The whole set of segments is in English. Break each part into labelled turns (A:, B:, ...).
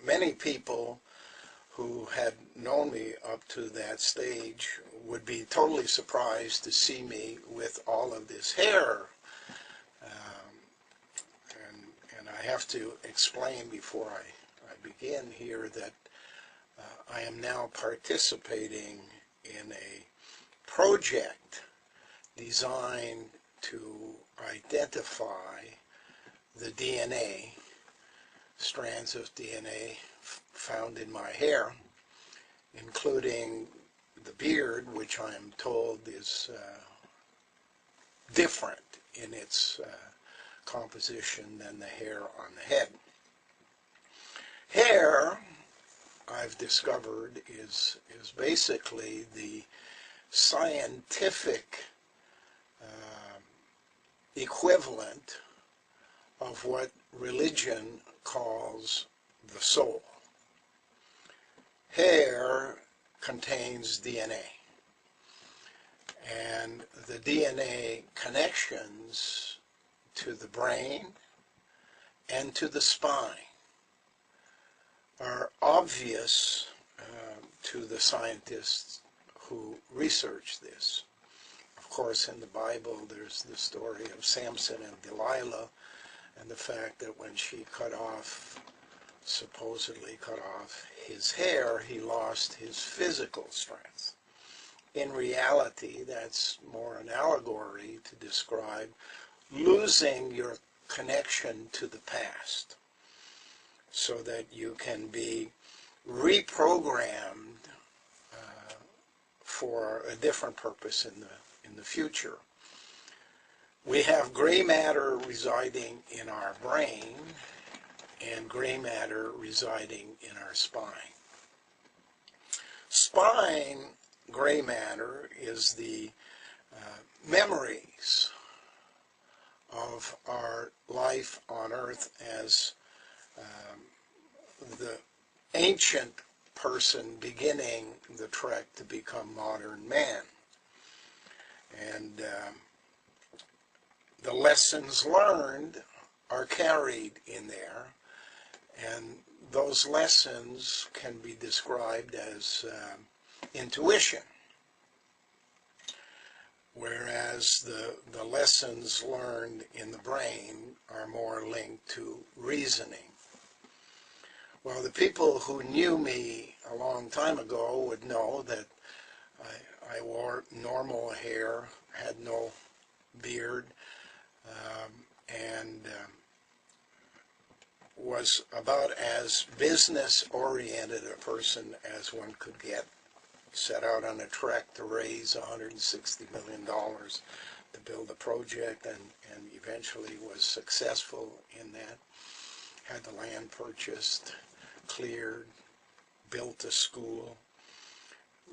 A: many people who had known me up to that stage would be totally surprised to see me with all of this hair. And I have to explain before I begin here that I am now participating in a project designed to identify the DNA, strands of DNA found in my hair, including the beard, which I am told is different in its composition than the hair on the head. Hair, I've discovered, is basically the scientific equivalent of what religion calls the soul. Hair contains DNA, and the DNA connections to the brain and to the spine are obvious to the scientists who research this. Of course, in the Bible, there's the story of Samson and Delilah, and the fact that when she supposedly cut off his hair, he lost his physical strength. In reality, that's more an allegory to describe losing your connection to the past, so that you can be reprogrammed for a different purpose in the future. We have gray matter residing in our brain and gray matter residing in our spine. Spine gray matter is the memories of our life on earth as the ancient person beginning the trek to become modern man. And the lessons learned are carried in there, and those lessons can be described as intuition, whereas the lessons learned in the brain are more linked to reasoning. Well, the people who knew me a long time ago would know that I wore normal hair, had no beard, and was about as business-oriented a person as one could get. Set out on a trek to raise $160 million to build a project, and eventually was successful in that. Had the land purchased, cleared, built a school,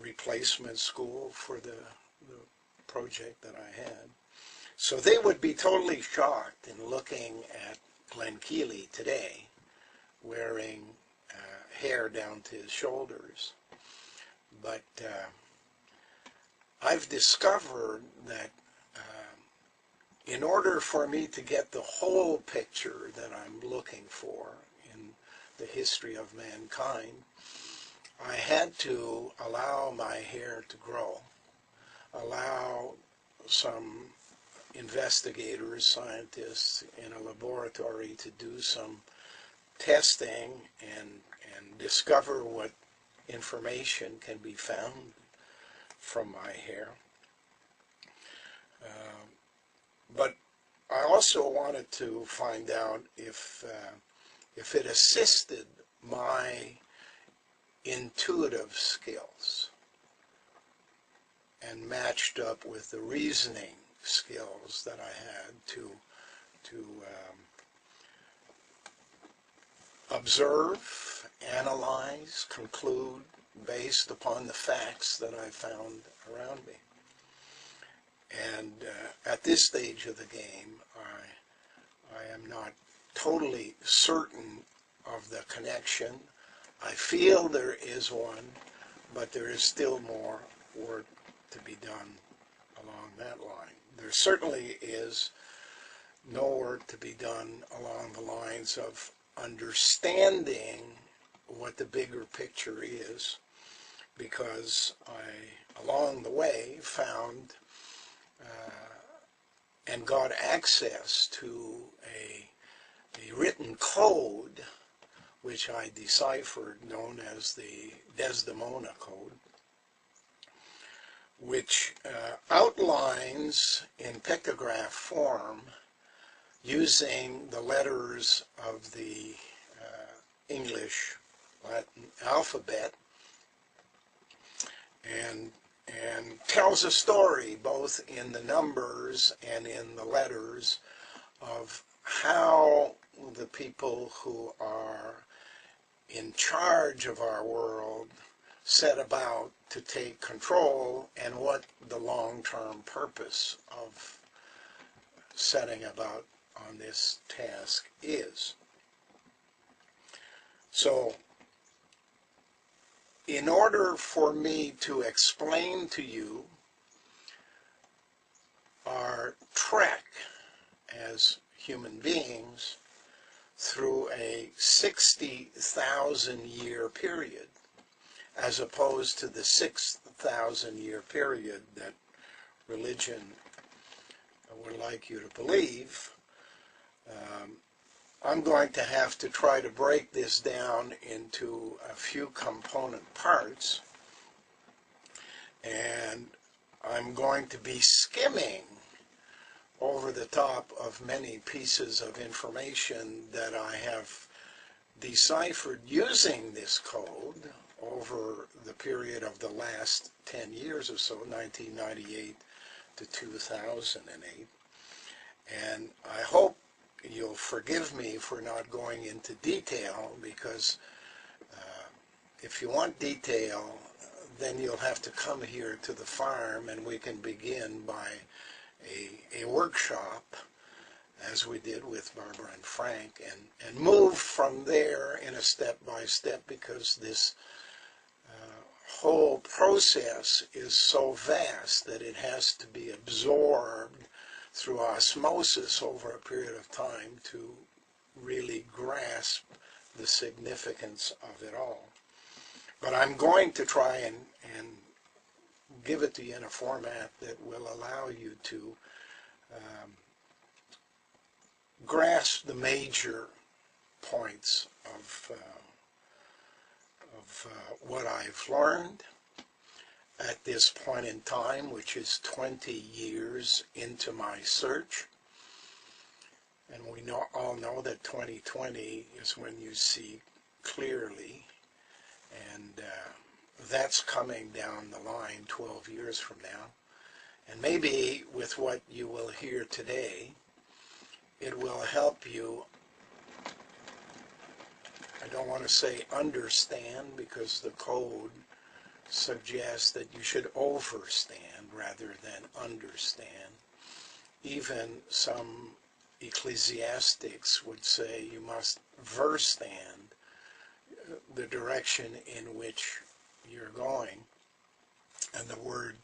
A: replacement school for the project that I had. So they would be totally shocked in looking at Glen Kealey today, wearing hair down to his shoulders. But I've discovered that in order for me to get the whole picture that I'm looking for in the history of mankind, I had to allow my hair to grow, allow some investigators, scientists in a laboratory to do some testing and discover what information can be found from my hair. But I also wanted to find out if it assisted my intuitive skills and matched up with the reasoning skills that I had to observe, analyze, conclude based upon the facts that I found around me. And at this stage of the game, I am not totally certain of the connection. I feel there is one, but there is still more work to be done along that line. There certainly is no work to be done along the lines of understanding what the bigger picture is, because I, along the way, found and got access to a written code which I deciphered, known as the Desdemona Code, which outlines in pictograph form, using the letters of the English Latin alphabet, and tells a story both in the numbers and in the letters of how the people who are in charge of our world set about to take control, and what the long-term purpose of setting about on this task is. So, in order for me to explain to you our trek as human beings through a 60,000 year period, as opposed to the 6,000 year period that religion would like you to believe, I'm going to have to try to break this down into a few component parts, and I'm going to be skimming over the top of many pieces of information that I have deciphered using this code over the period of the last 10 years or so, 1998 to 2008. And I hope you'll forgive me for not going into detail, because if you want detail, then you'll have to come here to the farm and we can begin by a workshop, as we did with Barbara and Frank, and move from there in a step-by-step, because this whole process is so vast that it has to be absorbed through osmosis over a period of time to really grasp the significance of it all. But I'm going to try and give it to you in a format that will allow you to grasp the major points of what I've learned at this point in time, which is 20 years into my search. And we all know that 2020 is when you see clearly, and that's coming down the line 12 years from now. And maybe with what you will hear today, it will help you, I don't want to say understand, because the code suggests that you should overstand rather than understand. Even some ecclesiastics would say you must verstand the direction in which you're going. And the word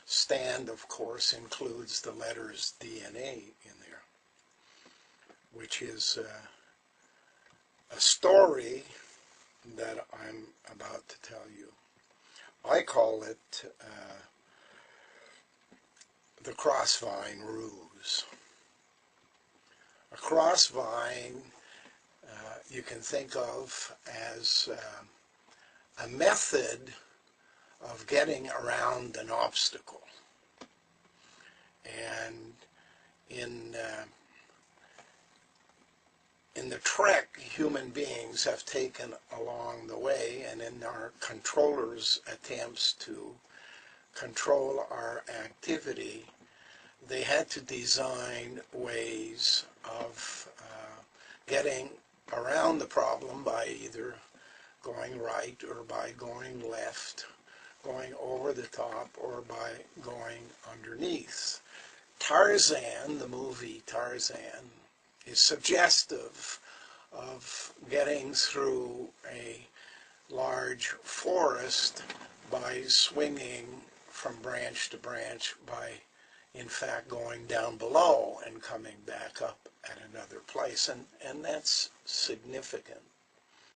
A: stand, of course, includes the letters DNA in there, which is a story that I'm about to tell you. I call it the crossvine ruse. A crossvine you can think of as a method of getting around an obstacle. And in the trek human beings have taken along the way, and in our controllers' attempts to control our activity, they had to design ways of getting around the problem by either going right or by going left, going over the top, or by going underneath. Tarzan, the movie Tarzan, is suggestive of getting through a large forest by swinging from branch to branch, by in fact going down below and coming back up at another place. And that's significant.